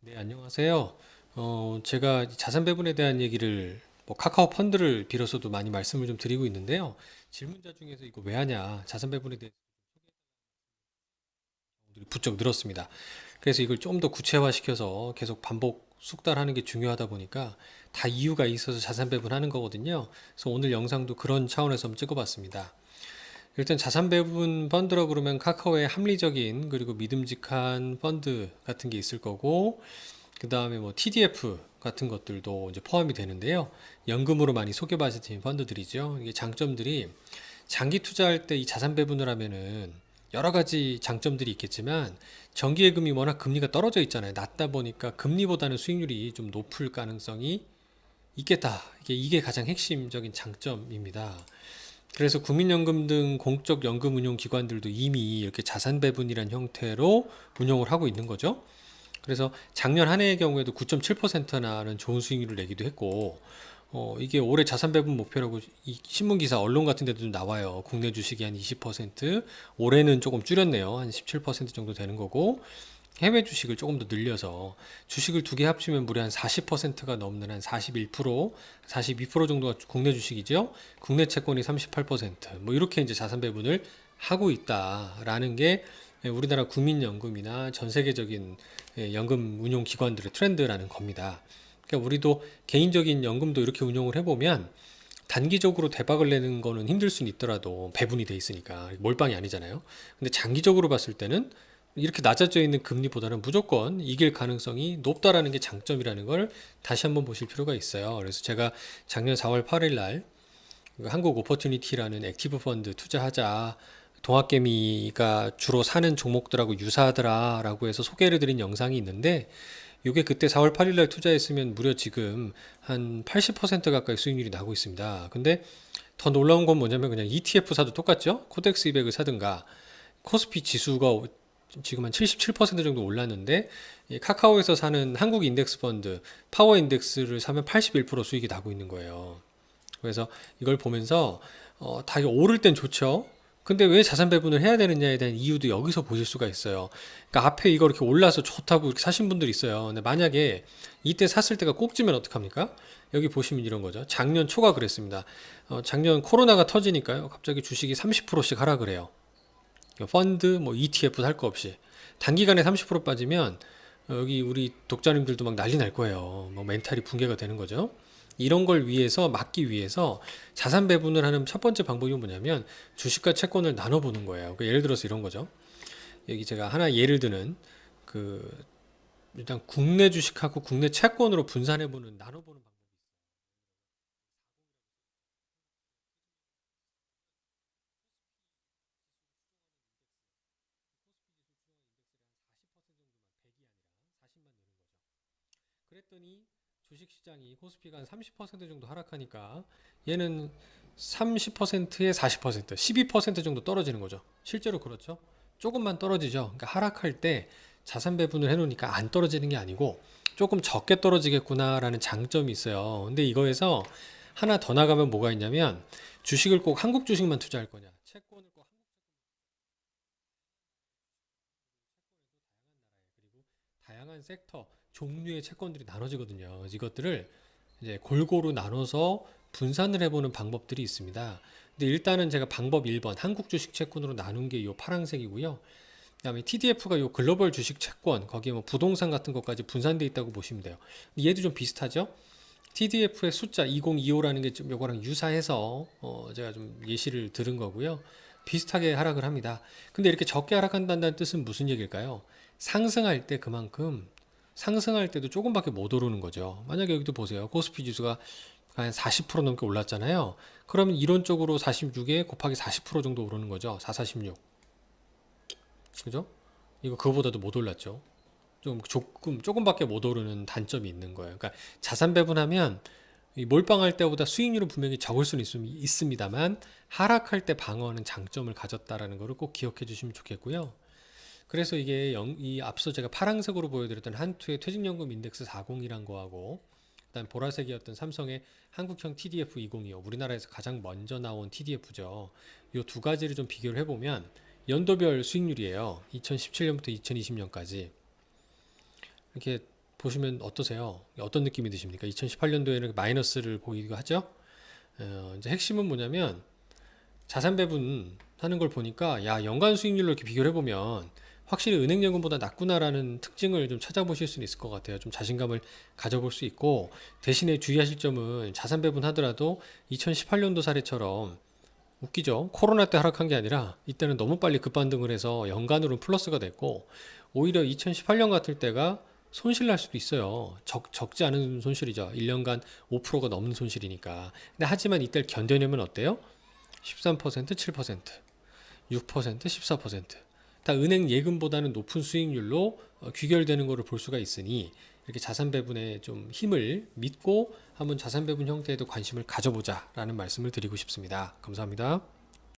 네, 안녕하세요. 제가 자산 배분에 대한 얘기를 카카오 펀드를 빌어서도 많이 말씀을 좀 드리고 있는데요. 질문자 중에서 이거 왜 하냐, 자산 배분에 대해서 부쩍 늘었습니다. 그래서 이걸 좀 더 구체화시켜서 계속 반복 숙달하는 게 중요하다 보니까 다 이유가 있어서 자산 배분하는 거거든요. 그래서 오늘 영상도 그런 차원에서 한번 찍어봤습니다. 일단 자산 배분 펀드라고 그러면 카카오의 합리적인 그리고 믿음직한 펀드 같은 게 있을 거고, 그 다음에 뭐 TDF 같은 것들도 이제 포함이 되는데요. 연금으로 많이 소개받으신 펀드들이죠. 이게 장점들이 장기 투자할 때 이 자산 배분을 하면은 여러 가지 장점들이 있겠지만 정기예금이 워낙 금리가 떨어져 있잖아요. 낮다 보니까 금리보다는 수익률이 좀 높을 가능성이 있겠다. 이게 가장 핵심적인 장점입니다. 그래서 국민연금 등 공적 연금 운용 기관들도 이미 이렇게 자산 배분이란 형태로 운용을 하고 있는 거죠. 그래서 작년 한 해의 경우에도 9.7%나는 좋은 수익률을 내기도 했고, 이게 올해 자산 배분 목표라고 이 신문 기사, 언론 같은 데도 나와요. 국내 주식이 한 20%, 올해는 조금 줄였네요. 한 17% 정도 되는 거고, 해외 주식을 조금 더 늘려서 주식을 두 개 합치면 무려 한 40%가 넘는 한 41%, 42% 정도가 국내 주식이죠. 국내 채권이 38%, 뭐 이렇게 이제 자산 배분을 하고 있다라는 게 우리나라 국민연금이나 전 세계적인 연금 운용 기관들의 트렌드라는 겁니다. 그러니까 우리도 개인적인 연금도 이렇게 운용을 해보면 단기적으로 대박을 내는 거는 힘들 수는 있더라도 배분이 돼 있으니까 몰빵이 아니잖아요. 근데 장기적으로 봤을 때는 이렇게 낮아져 있는 금리보다는 무조건 이길 가능성이 높다라는 게 장점이라는 걸 다시 한번 보실 필요가 있어요. 그래서 제가 작년 4월 8일 날 한국 오퍼튜니티라는 액티브 펀드 투자하자, 동학개미가 주로 사는 종목들하고 유사하더라라고 해서 소개를 드린 영상이 있는데, 이게 그때 4월 8일 날 투자했으면 무려 지금 한 80% 가까이 수익률이 나고 있습니다. 근데 더 놀라운 건 뭐냐면 그냥 ETF 사도 똑같죠? 코덱스 200을 사든가 코스피 지수가 지금 한 77% 정도 올랐는데, 이 카카오에서 사는 한국 인덱스 펀드 파워 인덱스를 사면 81% 수익이 나고 있는 거예요. 그래서 이걸 보면서 다 오를 땐 좋죠. 근데 왜 자산 배분을 해야 되느냐에 대한 이유도 여기서 보실 수가 있어요. 그러니까 앞에 이거 이렇게 올라서 좋다고 이렇게 사신 분들이 있어요. 근데 만약에 이때 샀을 때가 꼭지면 어떡합니까? 여기 보시면 이런 거죠. 작년 초가 그랬습니다. 작년 코로나가 터지니까요. 갑자기 주식이 30%씩 하락을 해요. 펀드, 뭐 ETF 살 거 없이. 단기간에 30% 빠지면 여기 우리 독자님들도 막 난리 날 거예요. 뭐 멘탈이 붕괴가 되는 거죠. 이런 걸 위해서 막기 위해서 자산 배분을 하는 첫 번째 방법이 뭐냐면 주식과 채권을 나눠보는 거예요. 그러니까 예를 들어서 이런 거죠. 여기 제가 하나 예를 드는 그 일단 국내 주식하고 국내 채권으로 분산해보는 나눠보는 방법. 그랬더니 주식시장이 코스피가 한 30% 정도 하락하니까 얘는 30%에 40%, 12% 정도 떨어지는 거죠. 실제로 그렇죠. 조금만 떨어지죠. 그러니까 하락할 때 자산 배분을 해놓으니까 안 떨어지는 게 아니고 조금 적게 떨어지겠구나라는 장점이 있어요. 근데 이거에서 하나 더 나가면 뭐가 있냐면 주식을 꼭 한국 주식만 투자할 거냐, 채권을 꼭 그리고 다양한 섹터, 종류의 채권들이 나눠지거든요. 이것들을 이제 골고루 나눠서 분산을 해보는 방법들이 있습니다. 근데 일단은 제가 방법 1번 한국 주식 채권으로 나눈 게 이 파란색이고요. 그다음에 TDF가 요 글로벌 주식 채권, 거기에 뭐 부동산 같은 것까지 분산돼 있다고 보시면 돼요. 얘도 좀 비슷하죠? TDF의 숫자 2025라는 게 좀 요거랑 유사해서 제가 좀 예시를 들은 거고요. 비슷하게 하락을 합니다. 근데 이렇게 적게 하락한다는 뜻은 무슨 얘기일까요? 상승할 때 그만큼 상승할 때도 조금밖에 못 오르는 거죠. 만약에 여기도 보세요. 코스피 지수가 한 40% 넘게 올랐잖아요. 그러면 이론적으로 46에 곱하기 40% 정도 오르는 거죠. 4, 46. 그죠? 이거 그거보다도 못 올랐죠. 좀 조금밖에 못 오르는 단점이 있는 거예요. 그러니까 자산 배분하면 이 몰빵할 때보다 수익률은 분명히 적을 수는 있습니다만 하락할 때 방어하는 장점을 가졌다라는 것을 꼭 기억해 주시면 좋겠고요. 그래서 이게 이 앞서 제가 파란색으로 보여드렸던 한투의 퇴직연금 인덱스 40이란 거하고 그다음 보라색이었던 삼성의 한국형 TDF 2025 우리나라에서 가장 먼저 나온 TDF죠. 이 두 가지를 좀 비교를 해보면 연도별 수익률이에요. 2017년부터 2020년까지 이렇게 보시면 어떠세요? 어떤 느낌이 드십니까? 2018년도에는 마이너스를 보이기도 하죠? 이제 핵심은 뭐냐면 자산 배분하는 걸 보니까 야 연간 수익률로 이렇게 비교를 해보면 확실히 은행예금보다 낮구나라는 특징을 좀 찾아보실 수는 있을 것 같아요. 좀 자신감을 가져볼 수 있고 대신에 주의하실 점은 자산 배분하더라도 2018년도 사례처럼 웃기죠. 코로나 때 하락한 게 아니라 이때는 너무 빨리 급반등을 해서 연간으로는 플러스가 됐고 오히려 2018년 같을 때가 손실 날 수도 있어요. 적지 않은 손실이죠. 1년간 5%가 넘는 손실이니까. 근데 하지만 이때를 견뎌내면 어때요? 13%, 7%, 6%, 14%. 다 은행 예금보다는 높은 수익률로 귀결되는 것을 볼 수가 있으니 이렇게 자산 배분에 좀 힘을 믿고 한번 자산 배분 형태에도 관심을 가져보자라는 말씀을 드리고 싶습니다. 감사합니다.